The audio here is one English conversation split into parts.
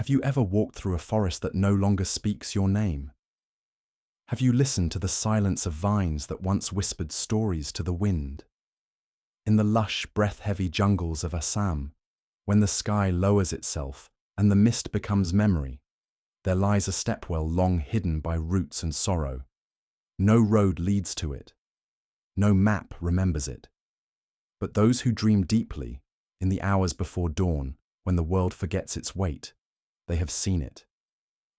Have you ever walked through a forest that no longer speaks your name? Have you listened to the silence of vines that once whispered stories to the wind? In the lush, breath-heavy jungles of Assam, when the sky lowers itself and the mist becomes memory, there lies a stepwell long hidden by roots and sorrow. No road leads to it. No map remembers it. But those who dream deeply, in the hours before dawn, when the world forgets its weight, they have seen it.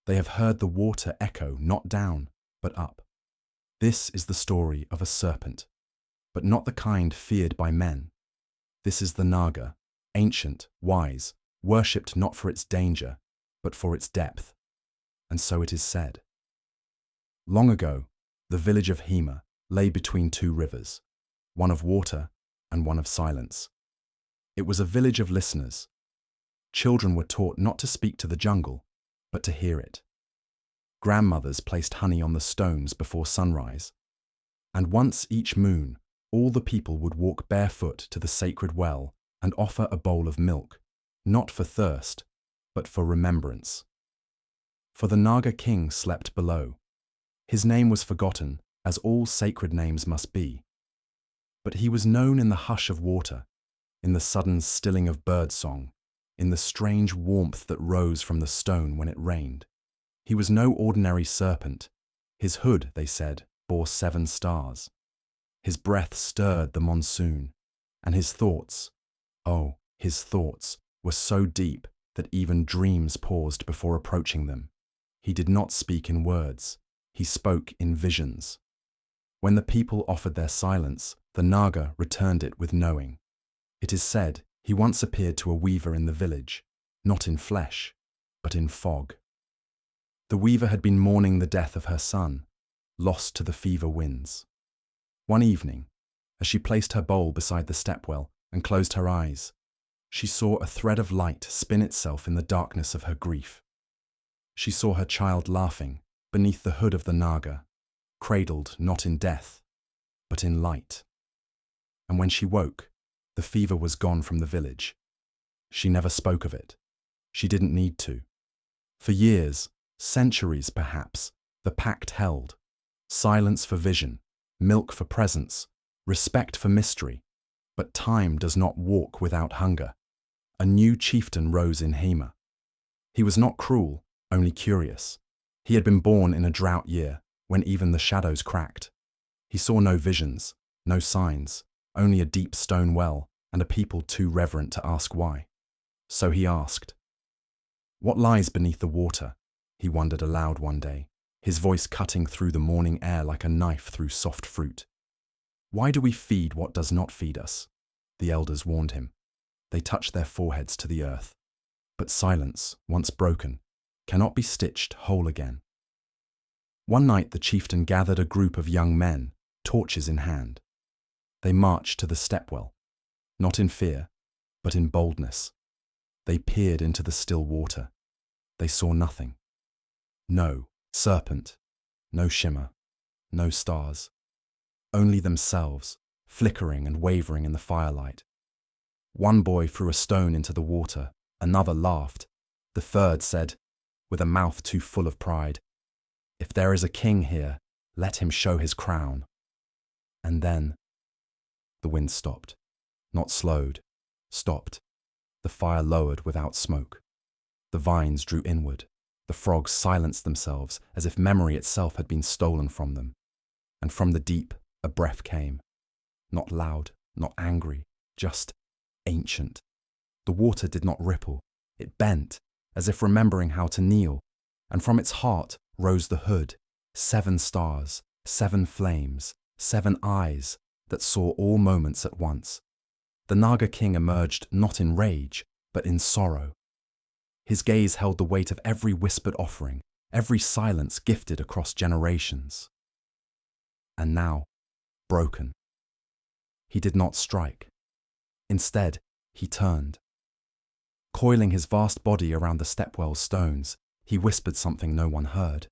They have heard the water echo not down, but up. This is the story of a serpent, but not the kind feared by men. This is the Naga, ancient, wise, worshipped not for its danger, but for its depth. And so it is said. Long ago, the village of Hema lay between two rivers, one of water and one of silence. It was a village of listeners. Children were taught not to speak to the jungle, but to hear it. Grandmothers placed honey on the stones before sunrise. And once each moon, all the people would walk barefoot to the sacred well and offer a bowl of milk, not for thirst, but for remembrance. For the Naga king slept below. His name was forgotten, as all sacred names must be. But he was known in the hush of water, in the sudden stilling of birdsong, in the strange warmth that rose from the stone when it rained. He was no ordinary serpent. His hood, they said, bore 7 stars. His breath stirred the monsoon, and his thoughts, oh, his thoughts, were so deep that even dreams paused before approaching them. He did not speak in words. He spoke in visions. When the people offered their silence, the Naga returned it with knowing. It is said he once appeared to a weaver in the village, not in flesh, but in fog. The weaver had been mourning the death of her son, lost to the fever winds. One evening, as she placed her bowl beside the stepwell and closed her eyes, she saw a thread of light spin itself in the darkness of her grief. She saw her child laughing beneath the hood of the Naga, cradled not in death, but in light. And when she woke, the fever was gone from the village. She never spoke of it. She didn't need to. For years, centuries perhaps, the pact held. Silence for vision, milk for presence, respect for mystery. But time does not walk without hunger. A new chieftain rose in Hema. He was not cruel, only curious. He had been born in a drought year, when even the shadows cracked. He saw no visions, no signs, only a deep stone well and a people too reverent to ask why. So he asked, "What lies beneath the water?" He wondered aloud one day, his voice cutting through the morning air like a knife through soft fruit. "Why do we feed what does not feed us?" The elders warned him. They touched their foreheads to the earth. But silence, once broken, cannot be stitched whole again. One night the chieftain gathered a group of young men, torches in hand. They marched to the stepwell, not in fear, but in boldness. They peered into the still water. They saw nothing. No serpent, no shimmer, no stars. Only themselves, flickering and wavering in the firelight. One boy threw a stone into the water, another laughed. The third said, with a mouth too full of pride, "If there is a king here, let him show his crown." And then the wind stopped, not slowed, stopped. The fire lowered without smoke. The vines drew inward. The frogs silenced themselves as if memory itself had been stolen from them. And from the deep, a breath came. Not loud, not angry, just ancient. The water did not ripple. It bent, as if remembering how to kneel. And from its heart rose the hood, 7 stars, 7 flames, 7 eyes that saw all moments at once. The Naga king emerged not in rage, but in sorrow. His gaze held the weight of every whispered offering, every silence gifted across generations. And now, broken. He did not strike. Instead, he turned. Coiling his vast body around the stepwell's stones, he whispered something no one heard,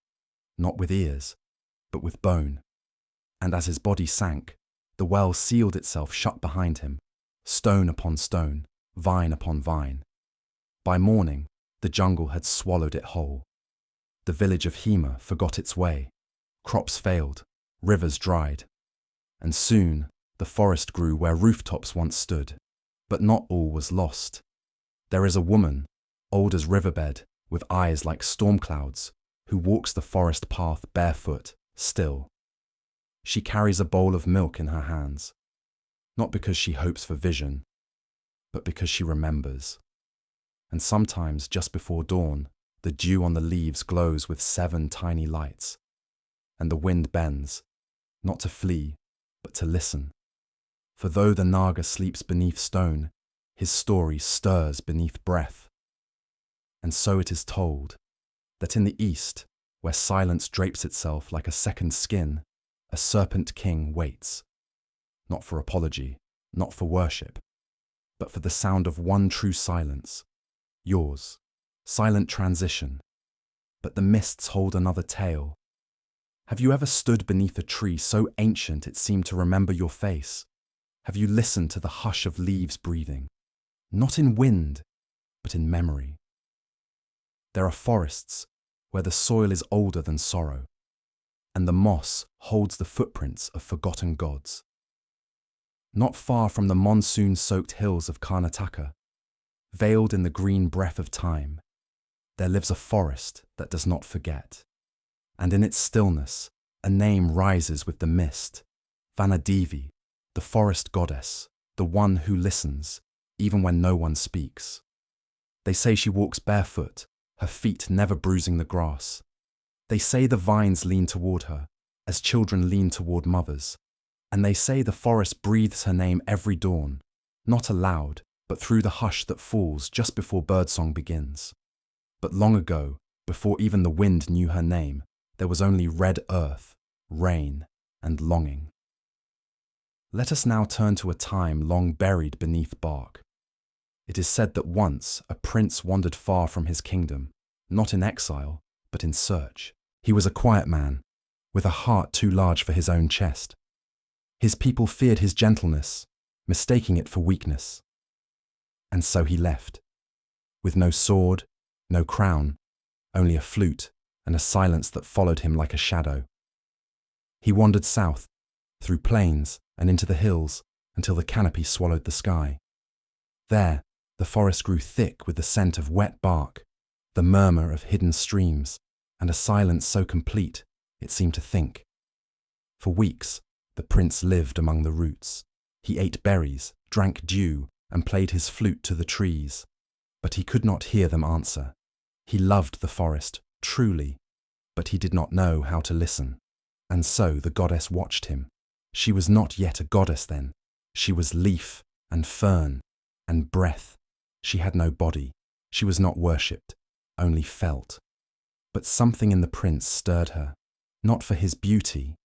not with ears, but with bone. And as his body sank, the well sealed itself shut behind him, stone upon stone, vine upon vine. By morning, The jungle had swallowed it whole. The village of Hema forgot its way. Crops failed, rivers dried. And soon, the forest grew where rooftops once stood. But not all was lost. There is a woman, old as riverbed, with eyes like storm clouds, who walks the forest path barefoot, still. She carries a bowl of milk in her hands, not because she hopes for vision, but because she remembers. And sometimes, just before dawn, the dew on the leaves glows with 7 tiny lights, and the wind bends, not to flee, but to listen. For though the Naga sleeps beneath stone, his story stirs beneath breath. And so it is told, that in the east, where silence drapes itself like a second skin, a serpent king waits, not for apology, not for worship, but for the sound of one true silence, yours, silent transition. But the mists hold another tale. Have you ever stood beneath a tree so ancient it seemed to remember your face? Have you listened to the hush of leaves breathing, not in wind, but in memory? There are forests where the soil is older than sorrow, and the moss holds the footprints of forgotten gods. Not far from the monsoon-soaked hills of Karnataka, veiled in the green breath of time, there lives a forest that does not forget. And in its stillness, a name rises with the mist, Vanadevi, the forest goddess, the one who listens, even when no one speaks. They say she walks barefoot, her feet never bruising the grass. They say the vines lean toward her, as children lean toward mothers. And they say the forest breathes her name every dawn, not aloud, but through the hush that falls just before birdsong begins. But long ago, before even the wind knew her name, there was only red earth, rain, and longing. Let us now turn to a time long buried beneath bark. It is said that once a prince wandered far from his kingdom, not in exile, but in search. He was a quiet man, with a heart too large for his own chest. His people feared his gentleness, mistaking it for weakness. And so he left, with no sword, no crown, only a flute and a silence that followed him like a shadow. He wandered south, through plains and into the hills, until the canopy swallowed the sky. There, the forest grew thick with the scent of wet bark, the murmur of hidden streams, and a silence so complete it seemed to think. For weeks, the prince lived among the roots. He ate berries, drank dew, and played his flute to the trees. But he could not hear them answer. He loved the forest, truly, but he did not know how to listen. And so the goddess watched him. She was not yet a goddess then. She was leaf and fern and breath. She had no body. She was not worshipped, only felt. But something in the prince stirred her, not for his beauty,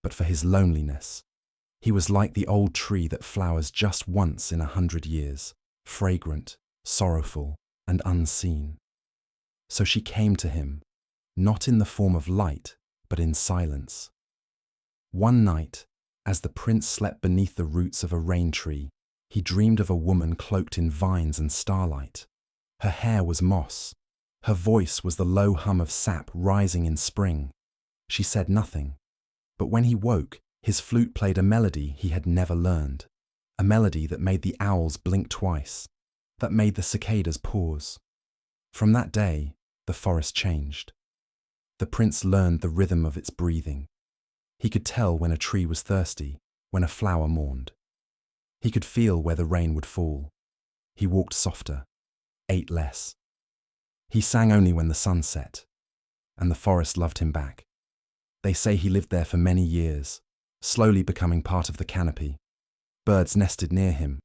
but for his loneliness. He was like the old tree that flowers just once in 100 years, fragrant, sorrowful, and unseen. So she came to him, not in the form of light, but in silence. One night, as the prince slept beneath the roots of a rain tree, he dreamed of a woman cloaked in vines and starlight. Her hair was moss. Her voice was the low hum of sap rising in spring. She said nothing, but when he woke, his flute played a melody he had never learned, a melody that made the owls blink twice, that made the cicadas pause. From that day, the forest changed. The prince learned the rhythm of its breathing. He could tell when a tree was thirsty, when a flower mourned. He could feel where the rain would fall. He walked softer, ate less. He sang only when the sun set, and the forest loved him back. They say he lived there for many years, slowly becoming part of the canopy. Birds nested near him.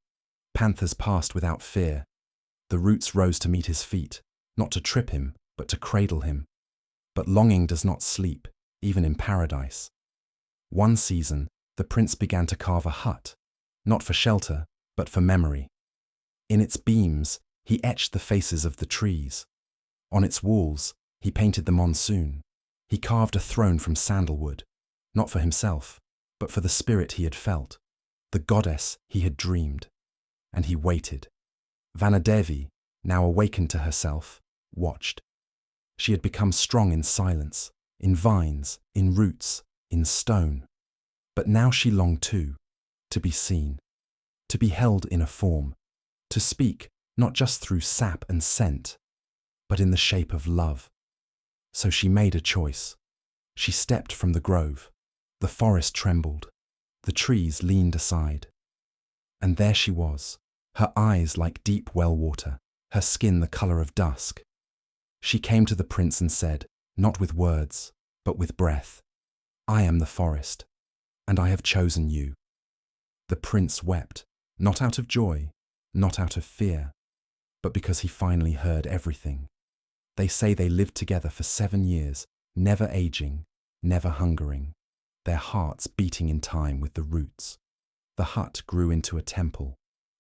Panthers passed without fear. The roots rose to meet his feet, not to trip him, but to cradle him. But longing does not sleep, even in paradise. One season, the prince began to carve a hut, not for shelter, but for memory. In its beams, he etched the faces of the trees. On its walls, he painted the monsoon. He carved a throne from sandalwood, not for himself, but for the spirit he had felt, the goddess he had dreamed. And he waited. Vanadevi, now awakened to herself, watched. She had become strong in silence, in vines, in roots, in stone. But now she longed too, to be seen, to be held in a form, to speak not just through sap and scent, but in the shape of love. So she made a choice. She stepped from the grove. The forest trembled. The trees leaned aside. And there she was, her eyes like deep well water, her skin the colour of dusk. She came to the prince and said, not with words, but with breath, I am the forest, and I have chosen you. The prince wept, not out of joy, not out of fear, but because he finally heard everything. They say they lived together for 7 years, never aging, never hungering, their hearts beating in time with the roots. The hut grew into a temple,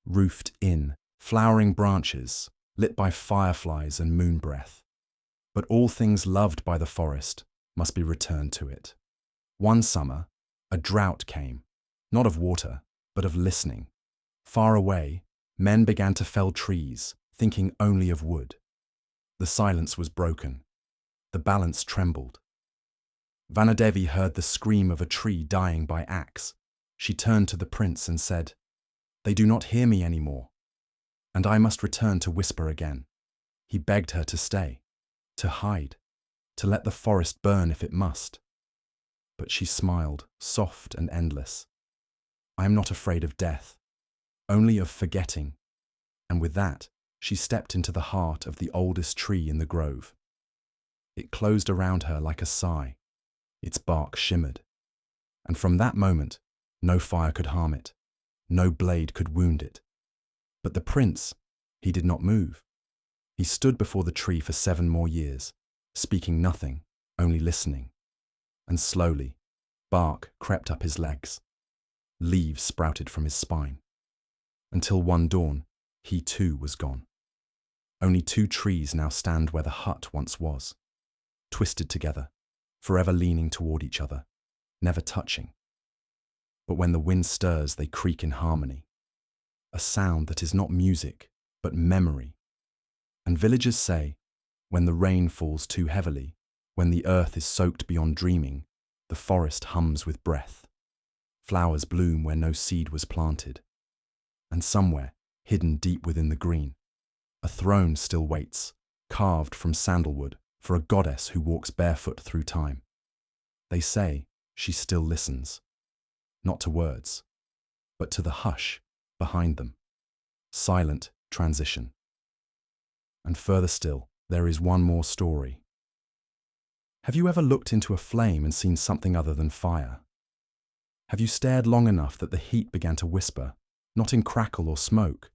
roofed in, flowering branches, lit by fireflies and moon breath. But all things loved by the forest must be returned to it. One summer, a drought came, not of water, but of listening. Far away, men began to fell trees, thinking only of wood. The silence was broken. The balance trembled. Vanadevi heard the scream of a tree dying by axe. She turned to the prince and said, They do not hear me anymore, and I must return to whisper again. He begged her to stay, to hide, to let the forest burn if it must. But she smiled, soft and endless. I am not afraid of death, only of forgetting. And with that, she stepped into the heart of the oldest tree in the grove. It closed around her like a sigh. Its bark shimmered. And from that moment, no fire could harm it. No blade could wound it. But the prince, he did not move. He stood before the tree for 7 more years, speaking nothing, only listening. And slowly, bark crept up his legs. Leaves sprouted from his spine. Until one dawn, he too was gone. Only 2 trees now stand where the hut once was, twisted together, forever leaning toward each other, never touching. But when the wind stirs, they creak in harmony, a sound that is not music, but memory. And villagers say, when the rain falls too heavily, when the earth is soaked beyond dreaming, the forest hums with breath. Flowers bloom where no seed was planted. And somewhere, hidden deep within the green, a throne still waits, carved from sandalwood, for a goddess who walks barefoot through time. They say she still listens, not to words, but to the hush behind them. Silent transition. And further still, there is one more story. Have you ever looked into a flame and seen something other than fire? Have you stared long enough that the heat began to whisper, not in crackle or smoke,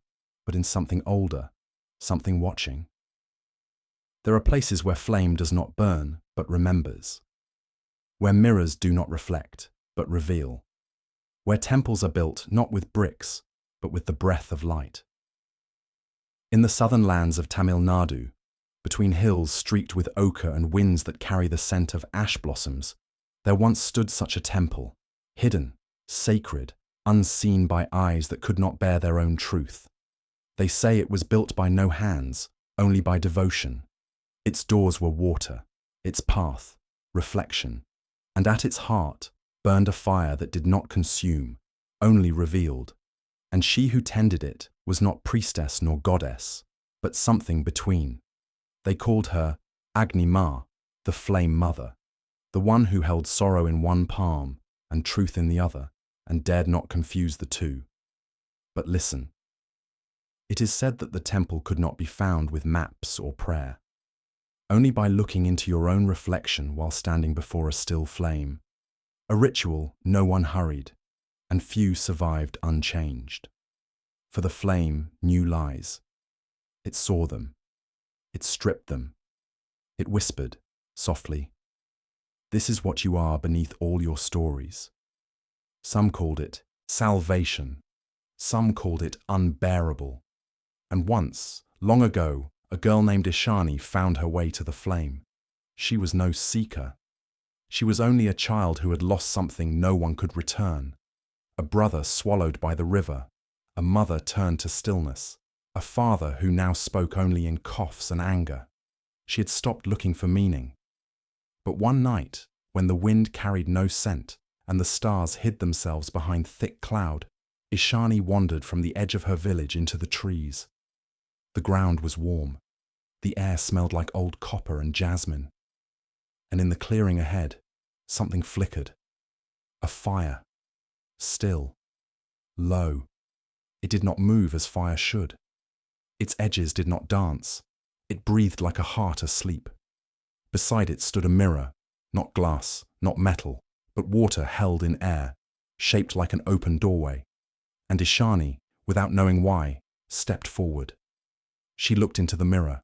but in something older, something watching? There are places where flame does not burn, but remembers. Where mirrors do not reflect, but reveal. Where temples are built not with bricks, but with the breath of light. In the southern lands of Tamil Nadu, between hills streaked with ochre and winds that carry the scent of ash blossoms, there once stood such a temple, hidden, sacred, unseen by eyes that could not bear their own truth. They say it was built by no hands, only by devotion. Its doors were water, its path, reflection, and at its heart burned a fire that did not consume, only revealed. And she who tended it was not priestess nor goddess, but something between. They called her Agni Ma, the flame mother, the one who held sorrow in one palm and truth in the other, and dared not confuse the two. But listen. It is said that the temple could not be found with maps or prayer, only by looking into your own reflection while standing before a still flame. A ritual no one hurried, and few survived unchanged. For the flame knew lies. It saw them. It stripped them. It whispered, softly, "This is what you are beneath all your stories." Some called it salvation. Some called it unbearable. And once, long ago, a girl named Ishani found her way to the flame. She was no seeker. She was only a child who had lost something no one could return. A brother swallowed by the river. A mother turned to stillness. A father who now spoke only in coughs and anger. She had stopped looking for meaning. But one night, when the wind carried no scent and the stars hid themselves behind thick cloud, Ishani wandered from the edge of her village into the trees. The ground was warm. The air smelled like old copper and jasmine. And in the clearing ahead, something flickered. A fire. Still. Low. It did not move as fire should. Its edges did not dance. It breathed like a heart asleep. Beside it stood a mirror, not glass, not metal, but water held in air, shaped like an open doorway. And Ishani, without knowing why, stepped forward. She looked into the mirror.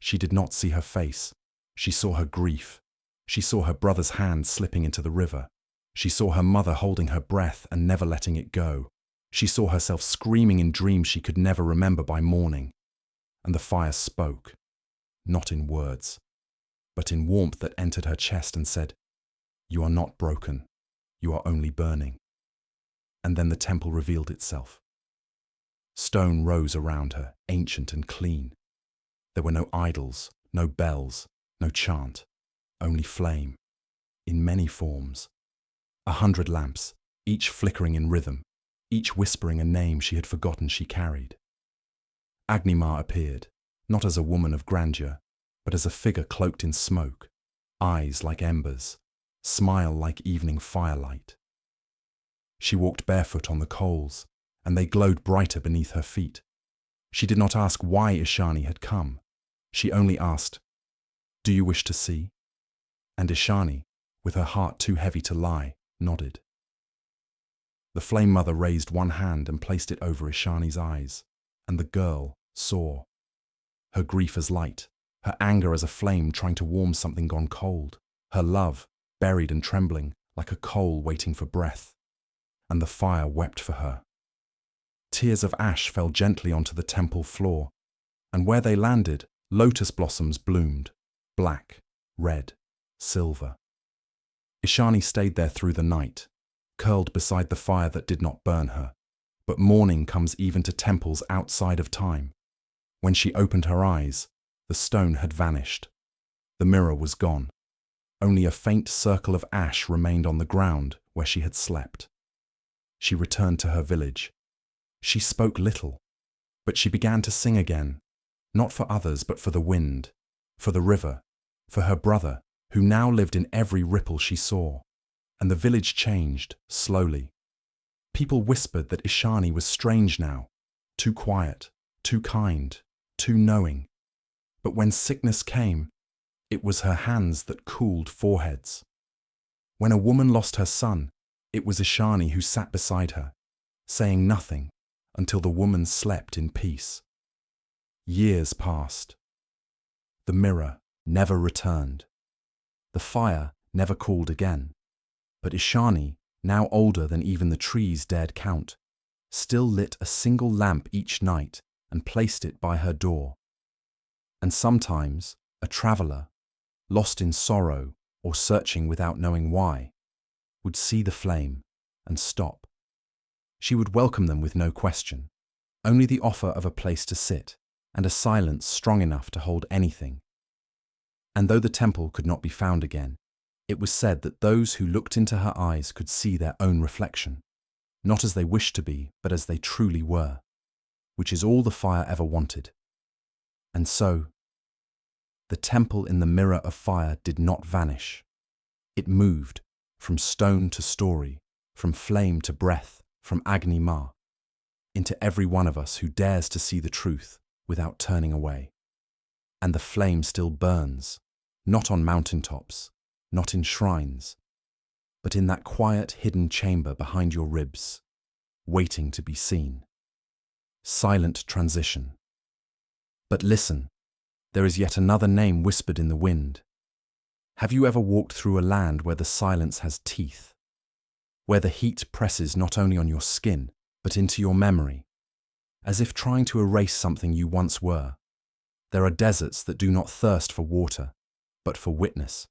She did not see her face. She saw her grief. She saw her brother's hand slipping into the river. She saw her mother holding her breath and never letting it go. She saw herself screaming in dreams she could never remember by morning. And the fire spoke, not in words, but in warmth that entered her chest and said, "You are not broken. You are only burning." And then the temple revealed itself. Stone rose around her, ancient and clean. There were no idols, no bells, no chant, only flame, in many forms. 100 lamps, each flickering in rhythm, each whispering a name she had forgotten she carried. Agnima appeared, not as a woman of grandeur, but as a figure cloaked in smoke, eyes like embers, smile like evening firelight. She walked barefoot on the coals, and they glowed brighter beneath her feet. She did not ask why Ishani had come. She only asked, "Do you wish to see?" And Ishani, with her heart too heavy to lie, nodded. The flame mother raised one hand and placed it over Ishani's eyes, and the girl saw. Her grief as light, her anger as a flame trying to warm something gone cold, her love buried and trembling like a coal waiting for breath. And the fire wept for her. Tears of ash fell gently onto the temple floor, and where they landed, lotus blossoms bloomed, black, red, silver. Ishani stayed there through the night, curled beside the fire that did not burn her. But morning comes even to temples outside of time. When she opened her eyes, the stone had vanished. The mirror was gone. Only a faint circle of ash remained on the ground where she had slept. She returned to her village. She spoke little, but she began to sing again, not for others but for the wind, for the river, for her brother, who now lived in every ripple she saw. And the village changed, slowly. People whispered that Ishani was strange now, too quiet, too kind, too knowing. But when sickness came, it was her hands that cooled foreheads. When a woman lost her son, it was Ishani who sat beside her, saying nothing until the woman slept in peace. Years passed. The mirror never returned. The fire never called again. But Ishani, now older than even the trees dared count, still lit a single lamp each night and placed it by her door. And sometimes a traveller, lost in sorrow or searching without knowing why, would see the flame and stop. She would welcome them with no question, only the offer of a place to sit and a silence strong enough to hold anything. And though the temple could not be found again, it was said that those who looked into her eyes could see their own reflection, not as they wished to be, but as they truly were, which is all the fire ever wanted. And so, the temple in the mirror of fire did not vanish. It moved, from stone to story, from flame to breath, from Agni Ma, into every one of us who dares to see the truth without turning away. And the flame still burns, not on mountaintops, not in shrines, but in that quiet hidden chamber behind your ribs, waiting to be seen. Silent transition. But listen, there is yet another name whispered in the wind. Have you ever walked through a land where the silence has teeth? Where the heat presses not only on your skin, but into your memory, as if trying to erase something you once were? There are deserts that do not thirst for water, but for witness,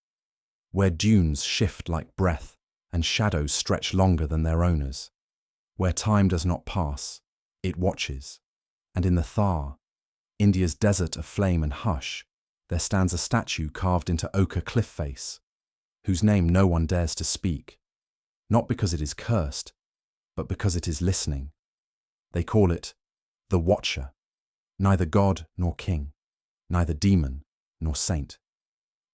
where dunes shift like breath and shadows stretch longer than their owners, where time does not pass, it watches. And in the Thar, India's desert of flame and hush, there stands a statue carved into ochre cliff face, whose name no one dares to speak, not because it is cursed, but because it is listening. They call it the Watcher, neither god nor king, neither demon nor saint.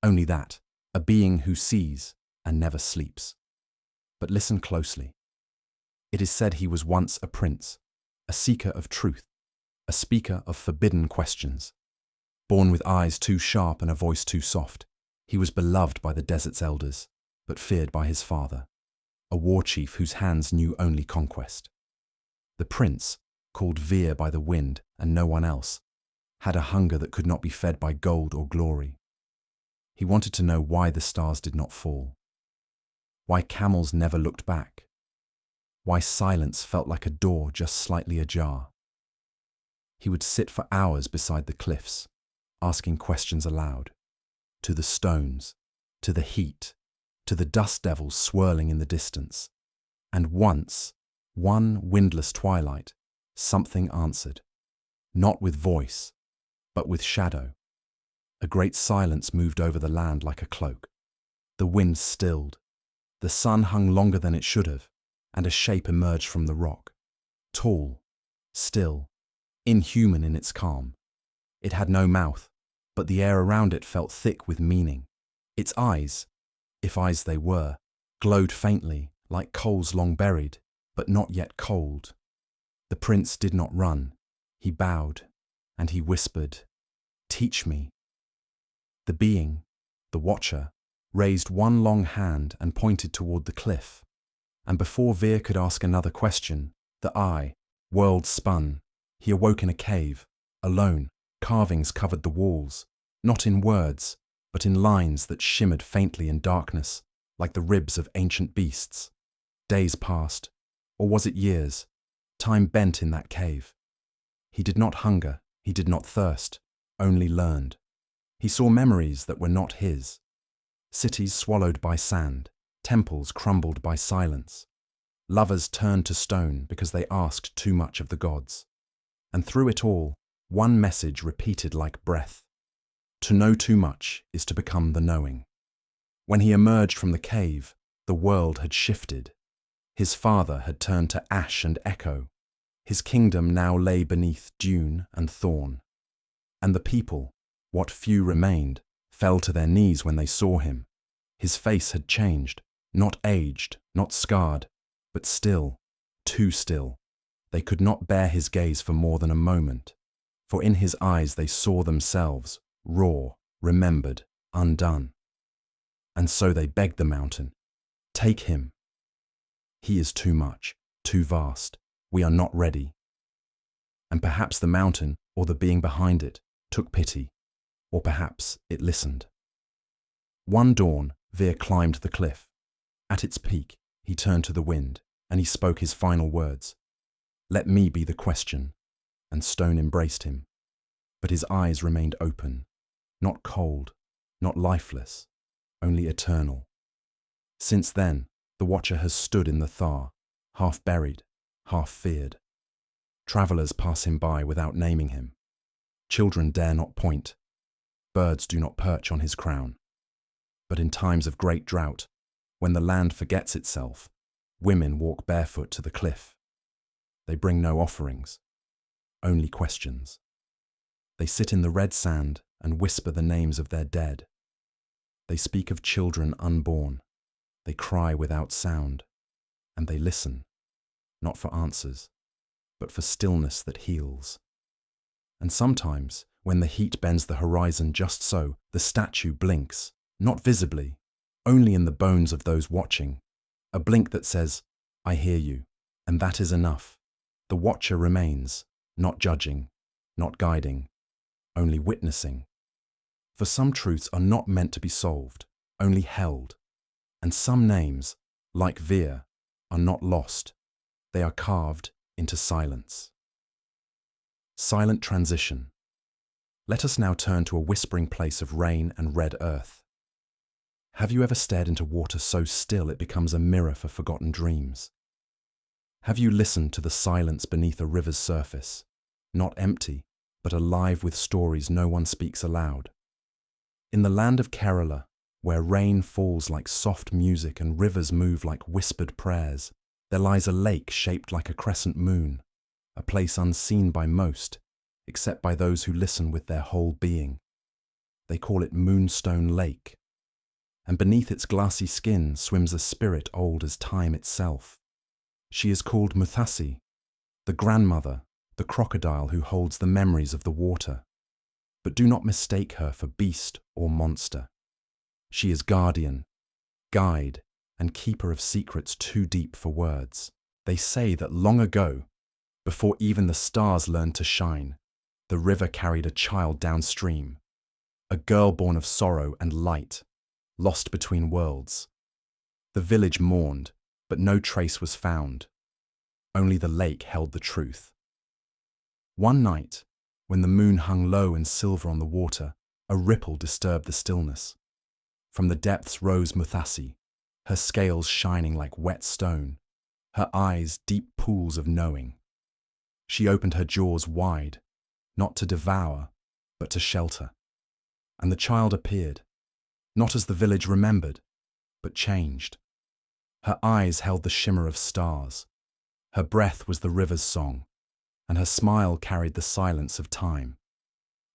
Only that, a being who sees and never sleeps. But listen closely. It is said he was once a prince, a seeker of truth, a speaker of forbidden questions. Born with eyes too sharp and a voice too soft, he was beloved by the desert's elders, but feared by his father, a war chief whose hands knew only conquest. The prince, called Veer by the wind and no one else, had a hunger that could not be fed by gold or glory. He wanted to know why the stars did not fall, why camels never looked back, why silence felt like a door just slightly ajar. He would sit for hours beside the cliffs, asking questions aloud, to the stones, to the heat, to the dust devils swirling in the distance. And once, one windless twilight, something answered, not with voice, but with shadow. A great silence moved over the land like a cloak. The wind stilled. The sun hung longer than it should have, and a shape emerged from the rock. Tall, still, inhuman in its calm. It had no mouth, but the air around it felt thick with meaning. Its eyes, if eyes they were, glowed faintly, like coals long buried, but not yet cold. The prince did not run. He bowed, and he whispered, "Teach me." The being, the Watcher, raised one long hand and pointed toward the cliff. And before Veer could ask another question, the eye, world spun. He awoke in a cave, alone. Carvings covered the walls, not in words, but in lines that shimmered faintly in darkness, like the ribs of ancient beasts. Days passed, or was it years? Time bent in that cave. He did not hunger, he did not thirst, only learned. He saw memories that were not his. Cities swallowed by sand, temples crumbled by silence. Lovers turned to stone because they asked too much of the gods. And through it all, one message repeated like breath. To know too much is to become the knowing. When he emerged from the cave, the world had shifted. His father had turned to ash and echo. His kingdom now lay beneath dune and thorn. And the people, what few remained, fell to their knees when they saw him. His face had changed, not aged, not scarred, but still, too still. They could not bear his gaze for more than a moment, for in his eyes they saw themselves, raw, remembered, undone. And so they begged the mountain, "Take him. He is too much, too vast. We are not ready." And perhaps the mountain, or the being behind it, took pity, or perhaps it listened. One dawn, Veer climbed the cliff. At its peak, he turned to the wind, and he spoke his final words. "Let me be the question," and stone embraced him. But his eyes remained open, not cold, not lifeless, only eternal. Since then, the Watcher has stood in the Thar, half buried, half feared. Travellers pass him by without naming him. Children dare not point. Birds do not perch on his crown. But in times of great drought, when the land forgets itself, women walk barefoot to the cliff. They bring no offerings, only questions. They sit in the red sand and whisper the names of their dead. They speak of children unborn. They cry without sound, and they listen, not for answers, but for stillness that heals. And sometimes, when the heat bends the horizon just so, the statue blinks, not visibly, only in the bones of those watching, a blink that says, "I hear you," and that is enough. The Watcher remains, not judging, not guiding, only witnessing. For some truths are not meant to be solved, only held. And some names, like Veer, are not lost. They are carved into silence. Silent transition. Let us now turn to a whispering place of rain and red earth. Have you ever stared into water so still it becomes a mirror for forgotten dreams? Have you listened to the silence beneath a river's surface, not empty, but alive with stories no one speaks aloud? In the land of Kerala, where rain falls like soft music and rivers move like whispered prayers, there lies a lake shaped like a crescent moon, a place unseen by most, except by those who listen with their whole being. They call it Moonstone Lake, and beneath its glassy skin swims a spirit old as time itself. She is called Muthasi, the grandmother, the crocodile who holds the memories of the water. But do not mistake her for beast or monster. She is guardian, guide, and keeper of secrets too deep for words. They say that long ago, before even the stars learned to shine, the river carried a child downstream, a girl born of sorrow and light, lost between worlds. The village mourned, but no trace was found. Only the lake held the truth. One night, when the moon hung low and silver on the water, a ripple disturbed the stillness. From the depths rose Muthasi, her scales shining like wet stone, her eyes deep pools of knowing. She opened her jaws wide, not to devour, but to shelter. And the child appeared, not as the village remembered, but changed. Her eyes held the shimmer of stars, her breath was the river's song, and her smile carried the silence of time.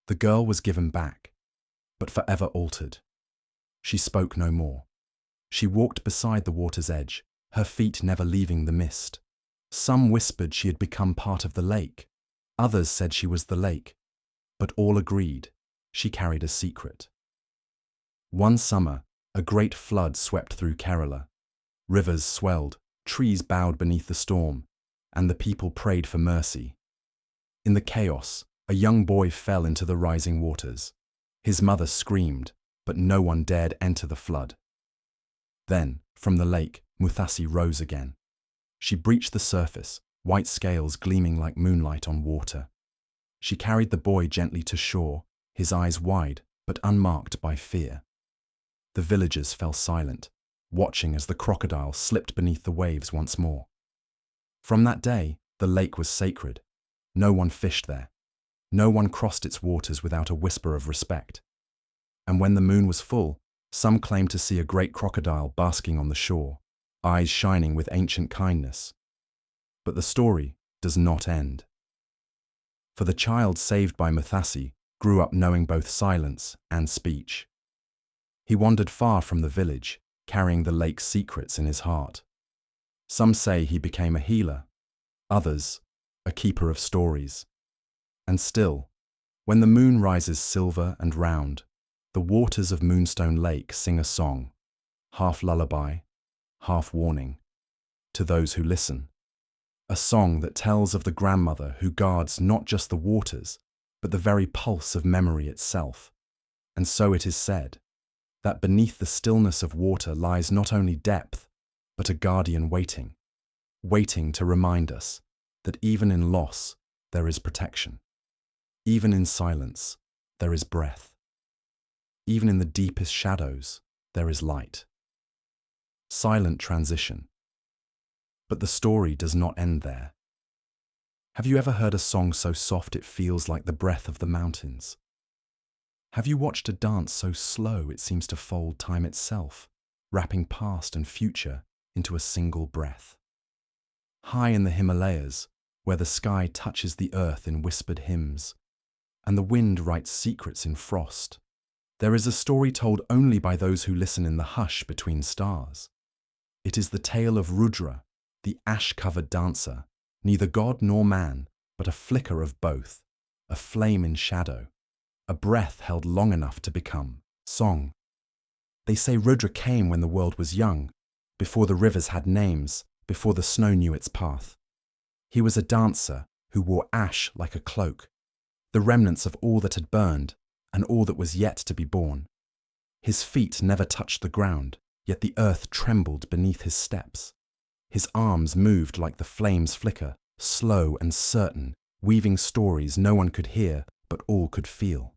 The girl was given back, but forever altered. She spoke no more. She walked beside the water's edge, her feet never leaving the mist. Some whispered she had become part of the lake. Others said she was the lake, but all agreed she carried a secret. One summer, a great flood swept through Kerala. Rivers swelled, trees bowed beneath the storm, and the people prayed for mercy. In the chaos, a young boy fell into the rising waters. His mother screamed, but no one dared enter the flood. Then, from the lake, Muthasi rose again. She breached the surface, white scales gleaming like moonlight on water. She carried the boy gently to shore, his eyes wide but unmarked by fear. The villagers fell silent, watching as the crocodile slipped beneath the waves once more. From that day, the lake was sacred. No one fished there. No one crossed its waters without a whisper of respect. And when the moon was full, some claimed to see a great crocodile basking on the shore, eyes shining with ancient kindness. But the story does not end. For the child saved by Muthasi grew up knowing both silence and speech. He wandered far from the village, carrying the lake's secrets in his heart. Some say he became a healer, others, a keeper of stories. And still, when the moon rises silver and round, the waters of Moonstone Lake sing a song, half lullaby, half warning, to those who listen. A song that tells of the grandmother who guards not just the waters, but the very pulse of memory itself. And so it is said, that beneath the stillness of water lies not only depth, but a guardian waiting to remind us that even in loss, there is protection. Even in silence, there is breath. Even in the deepest shadows, there is light. Silent transition. But the story does not end there. Have you ever heard a song so soft it feels like the breath of the mountains? Have you watched a dance so slow it seems to fold time itself, wrapping past and future into a single breath? High in the Himalayas, where the sky touches the earth in whispered hymns, and the wind writes secrets in frost, there is a story told only by those who listen in the hush between stars. It is the tale of Rudra, the ash-covered dancer, neither god nor man, but a flicker of both, a flame in shadow, a breath held long enough to become song. They say Rudra came when the world was young, before the rivers had names, before the snow knew its path. He was a dancer who wore ash like a cloak, the remnants of all that had burned and all that was yet to be born. His feet never touched the ground, yet the earth trembled beneath his steps. His arms moved like the flames flicker, slow and certain, weaving stories no one could hear but all could feel.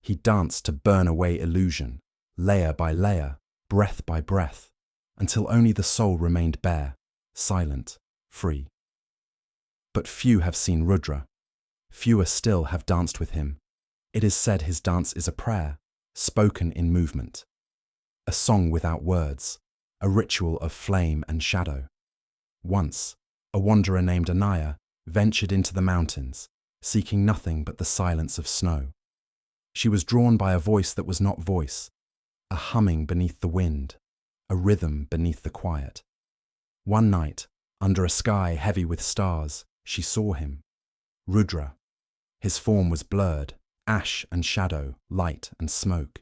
He danced to burn away illusion, layer by layer, breath by breath, until only the soul remained bare, silent, free. But few have seen Rudra. Fewer still have danced with him. It is said his dance is a prayer, spoken in movement. A song without words, a ritual of flame and shadow. Once, a wanderer named Anaya ventured into the mountains, seeking nothing but the silence of snow. She was drawn by a voice that was not voice, a humming beneath the wind, a rhythm beneath the quiet. One night, under a sky heavy with stars, she saw him, Rudra. His form was blurred, ash and shadow, light and smoke.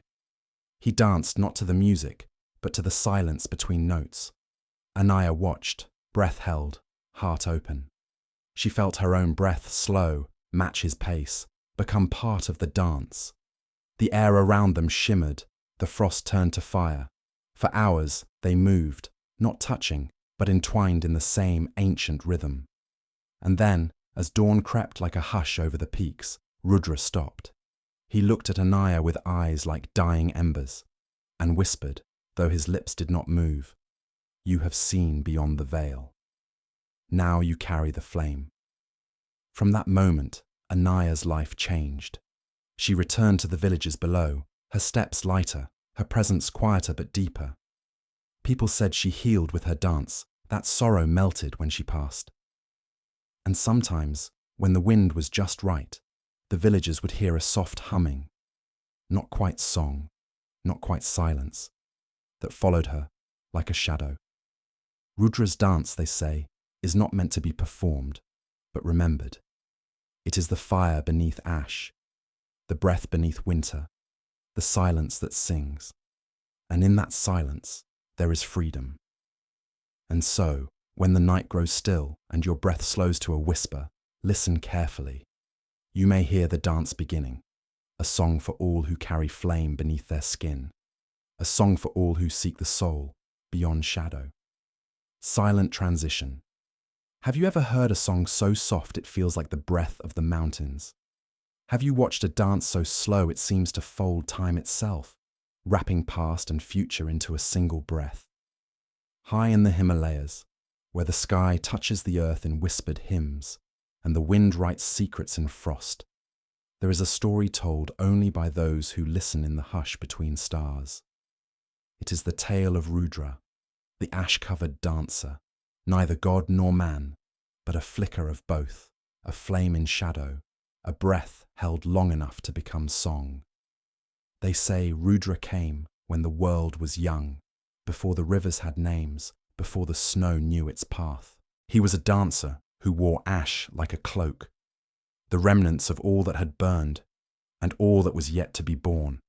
He danced not to the music, but to the silence between notes. Anaya watched, breath held, heart open. She felt her own breath slow, match his pace, become part of the dance. The air around them shimmered, the frost turned to fire. For hours they moved, not touching, but entwined in the same ancient rhythm. And then, as dawn crept like a hush over the peaks, Rudra stopped. He looked at Anaya with eyes like dying embers, and whispered, though his lips did not move, "You have seen beyond the veil. Now you carry the flame." From that moment, Anaya's life changed. She returned to the villages below, her steps lighter, her presence quieter but deeper. People said she healed with her dance, that sorrow melted when she passed. And sometimes, when the wind was just right, the villagers would hear a soft humming, not quite song, not quite silence, that followed her like a shadow. Rudra's dance, they say, is not meant to be performed, but remembered. It is the fire beneath ash, the breath beneath winter, the silence that sings. And in that silence, there is freedom. And so, when the night grows still and your breath slows to a whisper, listen carefully. You may hear the dance beginning, a song for all who carry flame beneath their skin, a song for all who seek the soul beyond shadow. Silent transition. Have you ever heard a song so soft it feels like the breath of the mountains? Have you watched a dance so slow it seems to fold time itself, wrapping past and future into a single breath? High in the Himalayas, where the sky touches the earth in whispered hymns, and the wind writes secrets in frost, there is a story told only by those who listen in the hush between stars. It is the tale of Rudra, the ash-covered dancer, neither god nor man, but a flicker of both, a flame in shadow, a breath held long enough to become song. They say Rudra came when the world was young, before the rivers had names, before the snow knew its path. He was a dancer who wore ash like a cloak, the remnants of all that had burned, and all that was yet to be born.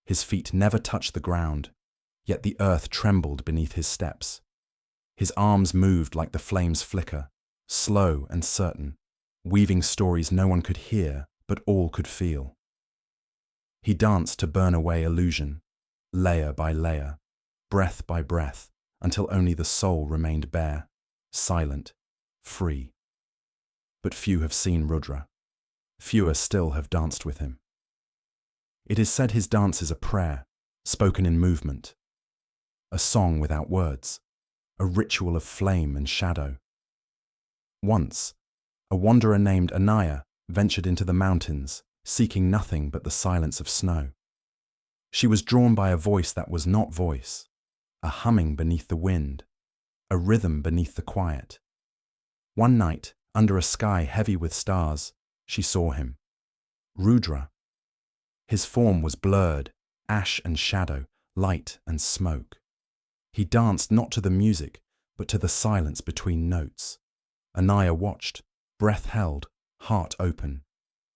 His feet never touched the ground, yet the earth trembled beneath his steps. His arms moved like the flames' flicker, slow and certain, weaving stories no one could hear, but all could feel. He danced to burn away illusion, layer by layer, breath by breath, until only the soul remained bare, silent, free. But few have seen Rudra. Fewer still have danced with him. It is said his dance is a prayer, spoken in movement, a song without words, a ritual of flame and shadow. Once, a wanderer named Anaya ventured into the mountains, seeking nothing but the silence of snow. She was drawn by a voice that was not voice, a humming beneath the wind, a rhythm beneath the quiet. One night, under a sky heavy with stars, she saw him, Rudra. His form was blurred, ash and shadow, light and smoke. He danced not to the music, but to the silence between notes. Anaya watched, breath held, heart open.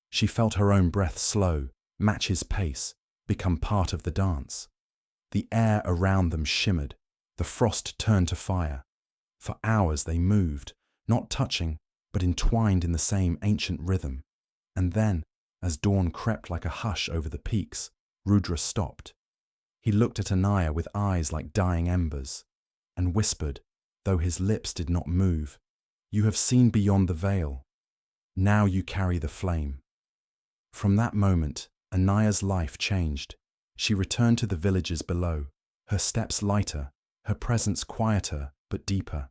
She felt her own breath slow, match his pace, become part of the dance. The air around them shimmered, the frost turned to fire. For hours they moved, not touching, but entwined in the same ancient rhythm. And then, as dawn crept like a hush over the peaks, Rudra stopped. He looked at Anaya with eyes like dying embers, and whispered, though his lips did not move, "You have seen beyond the veil. Now you carry the flame." From that moment, Anaya's life changed. She returned to the villages below, her steps lighter, her presence quieter but deeper.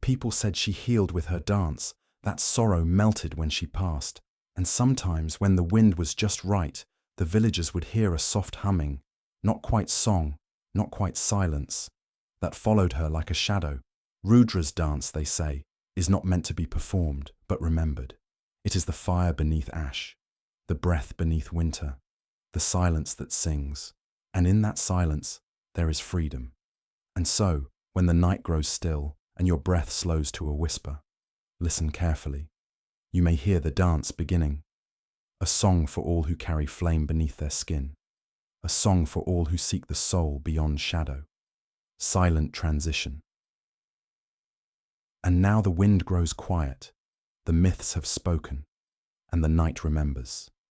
People said she healed with her dance, that sorrow melted when she passed, and sometimes when the wind was just right, the villagers would hear a soft humming, not quite song, not quite silence, that followed her like a shadow. Rudra's dance, they say, is not meant to be performed, but remembered. It is the fire beneath ash, the breath beneath winter, the silence that sings. And in that silence, there is freedom. And so, when the night grows still and your breath slows to a whisper, listen carefully. You may hear the dance beginning. A song for all who carry flame beneath their skin. A song for all who seek the soul beyond shadow. Silent transition. And now the wind grows quiet, the myths have spoken, and the night remembers.